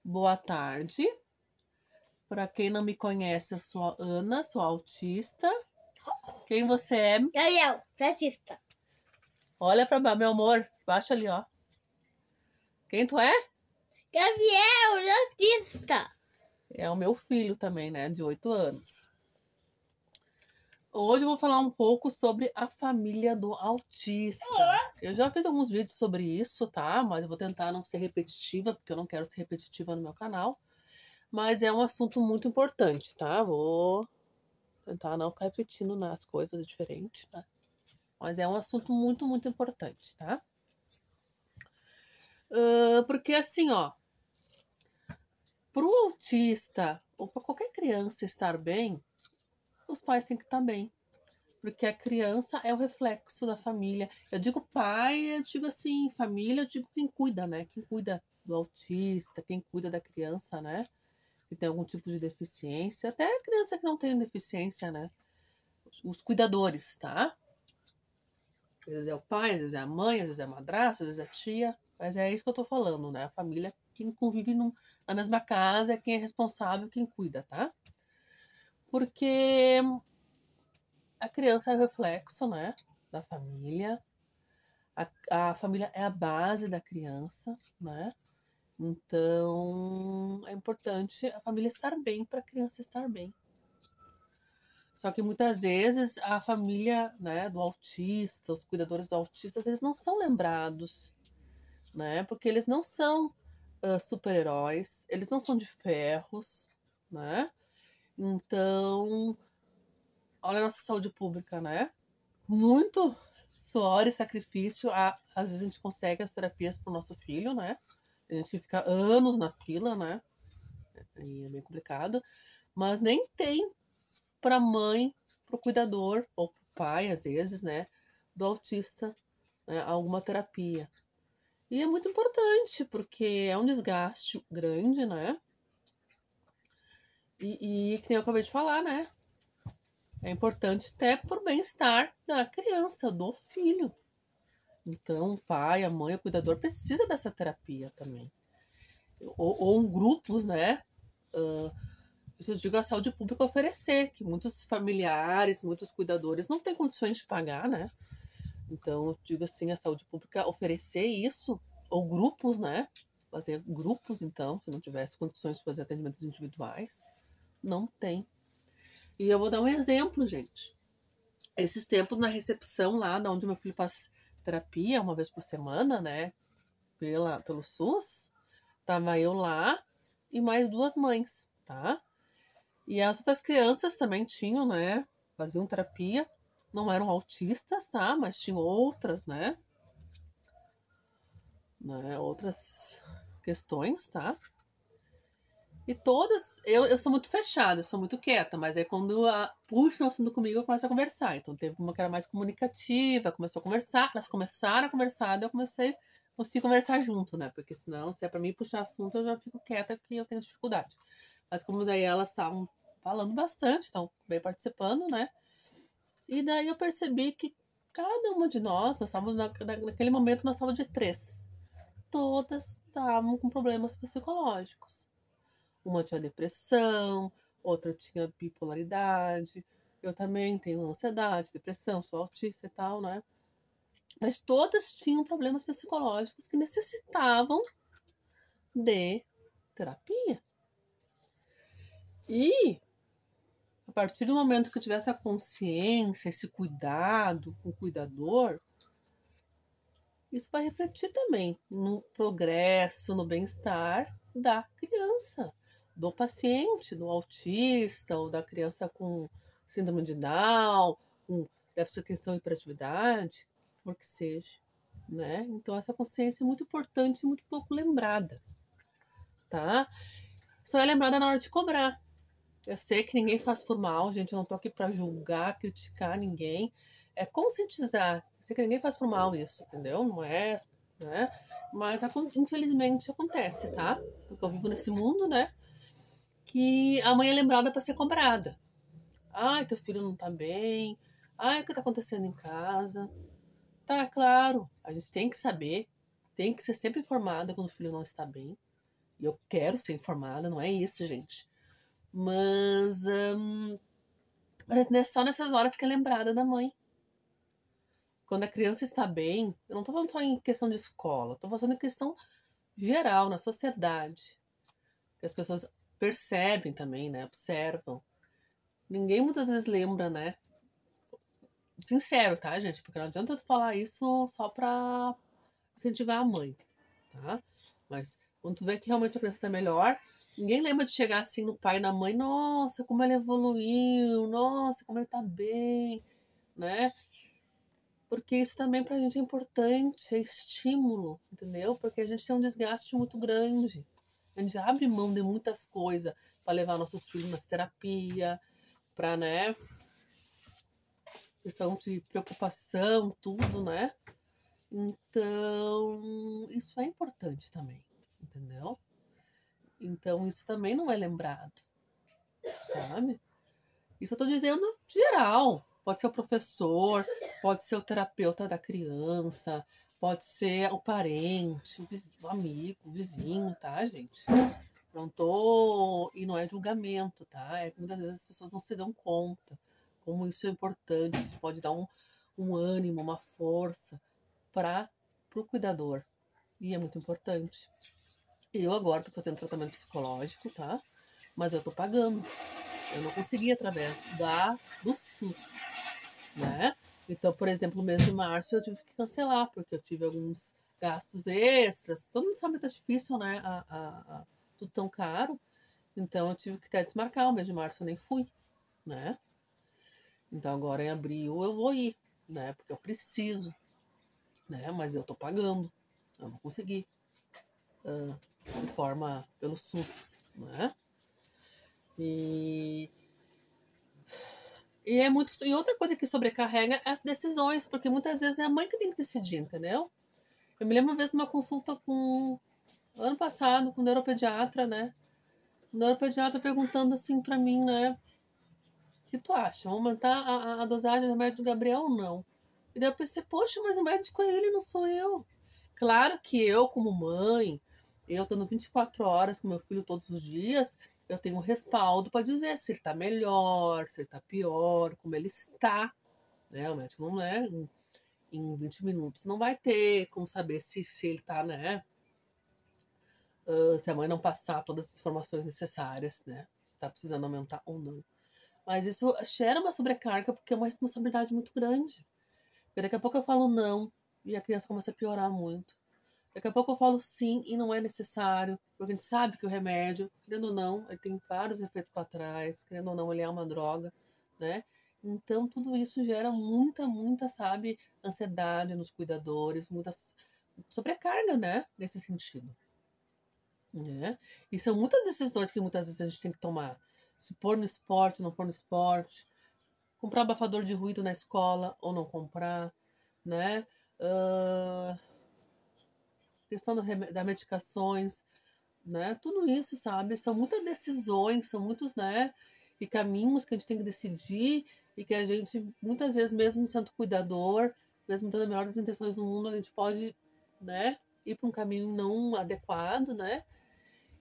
Boa tarde. Para quem não me conhece, eu sou a Ana, sou autista. Quem você é? Gabriel, autista. Olha para meu amor, baixa ali, ó. Quem tu é? Gabriel, autista. É o meu filho também, né, de 8 anos. Hoje eu vou falar um pouco sobre a família do autista. Eu já fiz alguns vídeos sobre isso, tá? Mas eu vou tentar não ser repetitiva, porque eu não quero ser repetitiva no meu canal. Mas é um assunto muito importante, tá? Vou tentar não ficar repetindo nas coisas diferentes, tá? Mas é um assunto muito, muito importante, tá? Porque assim, ó, pro autista ou para qualquer criança estar bem, os pais têm que estar bem. Porque a criança é o reflexo da família. Eu digo pai, eu digo assim, família, eu digo quem cuida, né? Quem cuida do autista, quem cuida da criança, né? Que tem algum tipo de deficiência. Até a criança que não tem deficiência, né? Os cuidadores, tá? Às vezes é o pai, às vezes é a mãe, às vezes é a madrasta, às vezes é a tia. Mas é isso que eu tô falando, né? A família, quem convive na mesma casa, é quem é responsável, quem cuida, tá? Porque a criança é o reflexo, né? Da família. A família é a base da criança, né? Então, é importante a família estar bem para a criança estar bem. Só que muitas vezes a família, né, do autista, os cuidadores do autista, eles não são lembrados, né? Porque eles não são super-heróis, eles não são de ferros, né? Então, olha a nossa saúde pública, né? Muito suor e sacrifício, às vezes a gente consegue as terapias para o nosso filho, né? A gente fica anos na fila, né? E é bem complicado. Mas nem tem para mãe, para o cuidador, ou para o pai, às vezes, né? Do autista, né, alguma terapia. E é muito importante, porque é um desgaste grande, né? E que nem eu acabei de falar, né? É importante até por bem-estar da criança, do filho. Então, o pai, a mãe, o cuidador precisa dessa terapia também. Ou grupos, né? Isso eu digo a saúde pública oferecer, que muitos familiares, muitos cuidadores não têm condições de pagar, né? Então, eu digo assim, a saúde pública oferecer isso, ou grupos, né? Fazer grupos, então, se não tivesse condições de fazer atendimentos individuais, não tem. E eu vou dar um exemplo, gente. Esses tempos na recepção lá, onde meu filho faz terapia, uma vez por semana, né? Pelo SUS, tava eu lá e mais duas mães, tá? E as outras crianças também tinham, né? Faziam terapia. Não eram autistas, tá? Mas tinham outras, né? Outras questões, tá? E todas, eu sou muito fechada, eu sou muito quieta, mas aí quando puxa o assunto comigo, eu começo a conversar. Então teve uma que era mais comunicativa, começou a conversar, elas começaram a conversar, daí eu consegui conversar junto, né? Porque senão, se é pra mim puxar assunto, eu já fico quieta, porque eu tenho dificuldade. Mas como daí elas estavam falando bastante, estão bem participando, né? E daí eu percebi que cada uma de nós estávamos naquele momento, nós estávamos de três. Todas estavam com problemas psicológicos. Uma tinha depressão, outra tinha bipolaridade. Eu também tenho ansiedade, depressão, sou autista e tal, né? Mas todas tinham problemas psicológicos que necessitavam de terapia. E a partir do momento que eu tivesse a consciência, esse cuidado com o cuidador, isso vai refletir também no progresso, no bem-estar da criança, do paciente, do autista ou da criança com síndrome de Down, com déficit de atenção e hiperatividade, for que seja, né? Então essa consciência é muito importante e muito pouco lembrada, tá? Só é lembrada na hora de cobrar. Eu sei que ninguém faz por mal, gente, eu não tô aqui para julgar, criticar ninguém, é conscientizar. Eu sei que ninguém faz por mal isso, entendeu? Não é, né? Mas infelizmente acontece, tá? Porque eu vivo nesse mundo, né? Que a mãe é lembrada para ser cobrada. Ai, teu filho não tá bem. Ai, o que tá acontecendo em casa? Tá, claro, a gente tem que saber, tem que ser sempre informada quando o filho não está bem, E eu quero ser informada, não é isso, gente. Mas é só nessas horas que é lembrada da mãe. Quando a criança está bem, eu não tô falando só em questão de escola, tô falando em questão geral, na sociedade. Que as pessoas percebem também, né? Observam. Ninguém muitas vezes lembra, né? Sincero, tá, gente? Porque não adianta eu falar isso só pra incentivar a mãe, tá? Mas quando tu vê que realmente a criança tá melhor, ninguém lembra de chegar assim no pai e na mãe, nossa, como ele evoluiu, nossa, como ele tá bem, né? Porque isso também pra gente é importante, é estímulo, entendeu? Porque a gente tem um desgaste muito grande. A gente abre mão de muitas coisas para levar nossos filhos nas terapia, para, né, questão de preocupação, tudo, né? Então, isso é importante também, entendeu? Então, isso também não é lembrado, sabe? Isso eu tô dizendo geral. Pode ser o professor, pode ser o terapeuta da criança, pode ser o parente, o amigo, o vizinho, tá, gente? Não tô. E não é julgamento, tá? É que muitas vezes as pessoas não se dão conta como isso é importante. Isso pode dar um ânimo, uma força para o cuidador. E é muito importante. Eu agora tô tendo tratamento psicológico, tá? Mas eu tô pagando. Eu não consegui através do SUS, né? Então, por exemplo, no mês de março eu tive que cancelar, porque eu tive alguns gastos extras. Todo mundo sabe que tá difícil, né? Tudo tão caro. Então eu tive que até desmarcar. O mês de março eu nem fui, né? Então agora em abril eu vou ir, né? Porque eu preciso, né? Mas eu tô pagando. Eu não consegui. De forma pelo SUS, né? E é muito. E outra coisa que sobrecarrega é as decisões, porque muitas vezes é a mãe que tem que decidir, entendeu? Eu me lembro uma vez de uma consulta com. Ano passado, com o neuropediatra, né? O neuropediatra perguntando assim pra mim, né? O que tu acha? Vamos aumentar a dosagem do remédio do Gabriel ou não? E daí eu pensei, poxa, mas o médico é ele, não sou eu. Claro que eu, como mãe, eu estando 24 horas com meu filho todos os dias, eu tenho um respaldo para dizer se ele está melhor, se ele está pior, como ele está. Né? O médico não é em 20 minutos, não vai ter como saber se ele está, né? Se a mãe não passar todas as informações necessárias, né? Está precisando aumentar ou não. Mas isso gera uma sobrecarga porque é uma responsabilidade muito grande. Porque daqui a pouco eu falo não e a criança começa a piorar muito. Daqui a pouco eu falo sim e não é necessário, porque a gente sabe que o remédio, querendo ou não, ele tem vários efeitos colaterais, querendo ou não, ele é uma droga, né? Então, tudo isso gera muita, sabe, ansiedade nos cuidadores, muita sobrecarga, né, nesse sentido, né? E são muitas decisões que muitas vezes a gente tem que tomar. Se pôr no esporte, não pôr no esporte, comprar abafador de ruído na escola ou não comprar, né? Uh, questão das medicações, né? Tudo isso, sabe? São muitas decisões, são muitos, né? E caminhos que a gente tem que decidir e que a gente, muitas vezes, mesmo sendo cuidador, mesmo tendo as melhores intenções do mundo, a gente pode, né? Ir para um caminho não adequado, né?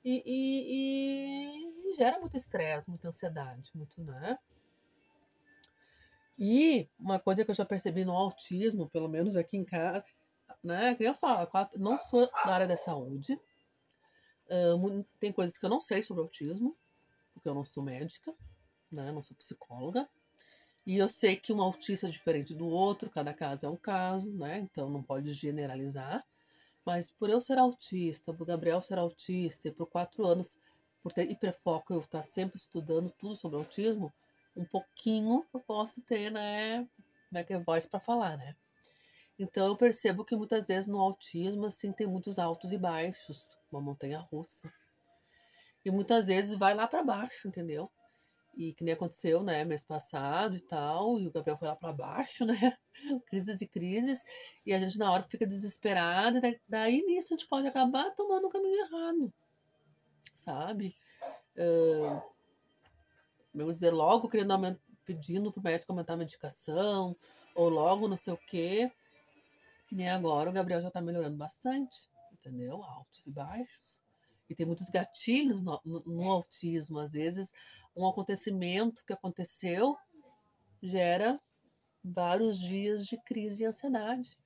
E gera muito estresse, muita ansiedade, muito, né? E uma coisa que eu já percebi no autismo, pelo menos aqui em casa, né? Que eu falo, não sou da área da saúde, tem coisas que eu não sei sobre autismo, porque eu não sou médica, né? Não sou psicóloga. E eu sei que um autista é diferente do outro, cada caso é um caso, né? Então não pode generalizar. Mas por eu ser autista, por Gabriel ser autista, e por 4 anos, por ter hiperfoco, eu estar sempre estudando tudo sobre autismo, um pouquinho eu posso ter, né? Como é que é voz para falar, né? Então eu percebo que muitas vezes no autismo, assim, tem muitos altos e baixos, uma montanha russa. E muitas vezes vai lá para baixo, entendeu? E que nem aconteceu, né, mês passado e tal, e o Gabriel foi lá para baixo, né? Crises e crises, e a gente na hora fica desesperada, e daí nisso a gente pode acabar tomando o caminho errado, sabe? Vamos dizer, logo querendo pedindo pro médico aumentar a medicação, ou logo não sei o quê, que nem agora o Gabriel já tá melhorando bastante, entendeu? Altos e baixos. E tem muitos gatilhos no autismo. Às vezes, um acontecimento que aconteceu gera vários dias de crise de ansiedade,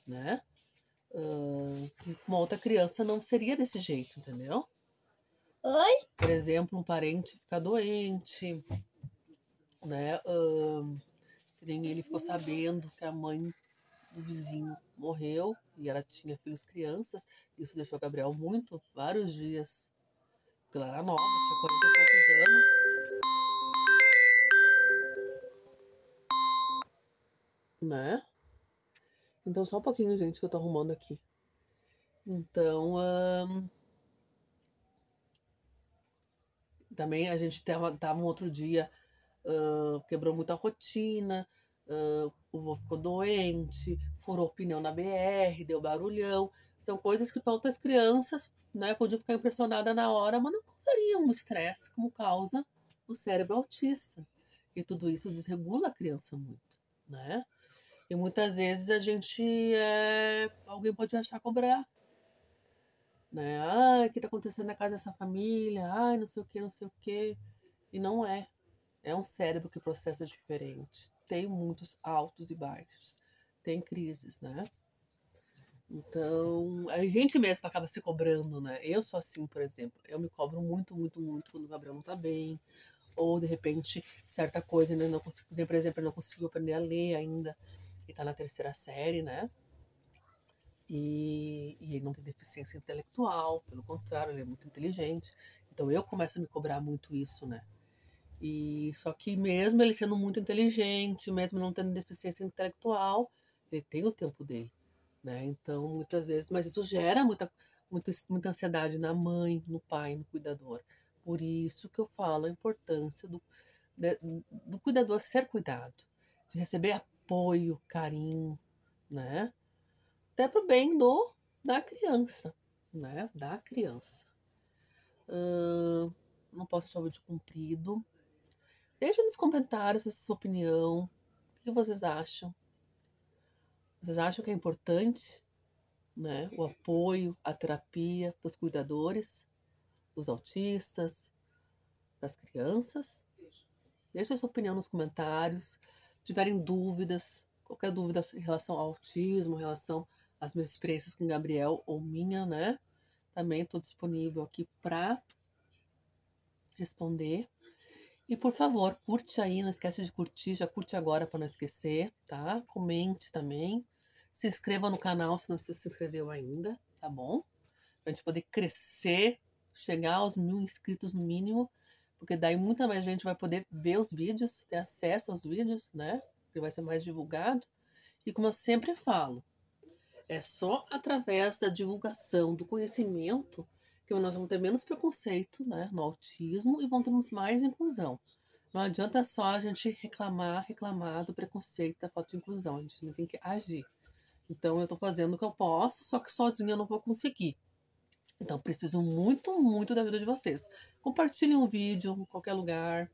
né? Que com uma outra criança não seria desse jeito, entendeu? Oi? Por exemplo, um parente ficar doente, né? Que nem ele ficou sabendo que a mãe do vizinho morreu e ela tinha filhos crianças. Isso deixou a Gabriel vários dias, porque ela era nova, tinha 40 e poucos anos, né? Então, só um pouquinho, gente, que eu tô arrumando aqui. Então, também a gente tava um outro dia, quebrou muito a rotina, o vô ficou doente, furou o pneu na BR, deu barulhão. São coisas que para outras crianças, né, podiam ficar impressionadas na hora, mas não causariam um estresse como causa o cérebro autista. E tudo isso desregula a criança muito, né? E muitas vezes alguém pode achar cobrar, né? Ai, o que tá acontecendo na casa dessa família? Ai, não sei o que, não sei o que. E não é. É um cérebro que processa diferente. Tem muitos altos e baixos. Tem crises, né? Então, a gente mesmo acaba se cobrando, né? Eu sou assim, por exemplo. Eu me cobro muito, muito, muito quando o Gabriel não tá bem. Ou, de repente, certa coisa ainda não consigo. Por exemplo, ele não conseguiu aprender a ler ainda. Ele tá na 3ª série, né? E ele não tem deficiência intelectual, pelo contrário, ele é muito inteligente. Então eu começo a me cobrar muito isso, né? E só que mesmo ele sendo muito inteligente, mesmo não tendo deficiência intelectual, ele tem o tempo dele, né? Então muitas vezes, mas isso gera muita ansiedade na mãe, no pai, no cuidador. Por isso que eu falo a importância do cuidador ser cuidado, de receber apoio, carinho, né? Até pro bem da criança, né? Da criança. Não posso achar o vídeo comprido. Deixa nos comentários a sua opinião. O que vocês acham? Vocês acham que é importante, né? O apoio, a terapia para os cuidadores, dos autistas, das crianças? Deixa a sua opinião nos comentários. Se tiverem dúvidas, qualquer dúvida em relação ao autismo, em relação às minhas experiências com o Gabriel ou minha, né? Também estou disponível aqui para responder. E por favor, curte aí, não esquece de curtir, já curte agora para não esquecer, tá? Comente também. Se inscreva no canal se não se inscreveu ainda, tá bom? Pra gente poder crescer, chegar aos 1000 inscritos no mínimo, porque daí muita mais gente vai poder ver os vídeos, ter acesso aos vídeos, né? Porque vai ser mais divulgado. E como eu sempre falo, é só através da divulgação, do conhecimento, que nós vamos ter menos preconceito, né, no autismo e vamos ter mais inclusão. Não adianta só a gente reclamar do preconceito, da falta de inclusão. A gente também tem que agir. Então, eu estou fazendo o que eu posso, só que sozinha eu não vou conseguir. Então, preciso muito, muito da ajuda de vocês. Compartilhem o vídeo em qualquer lugar.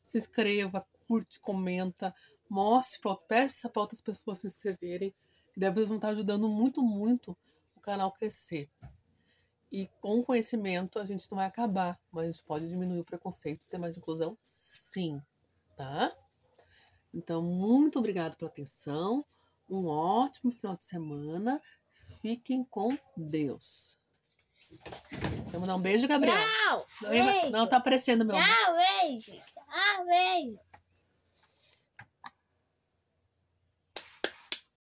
Se inscreva, curte, comenta. Mostre, peça para outras pessoas se inscreverem. Que daí vocês vão estar ajudando muito, muito o canal crescer. E com o conhecimento a gente não vai acabar, mas a gente pode diminuir o preconceito e ter mais inclusão, sim, tá? Então, muito obrigada pela atenção. Um ótimo final de semana. Fiquem com Deus. Vamos dar um beijo, Gabriel. Tchau! Não tá aparecendo meu. Tchau, beijo! Tchau, beijo!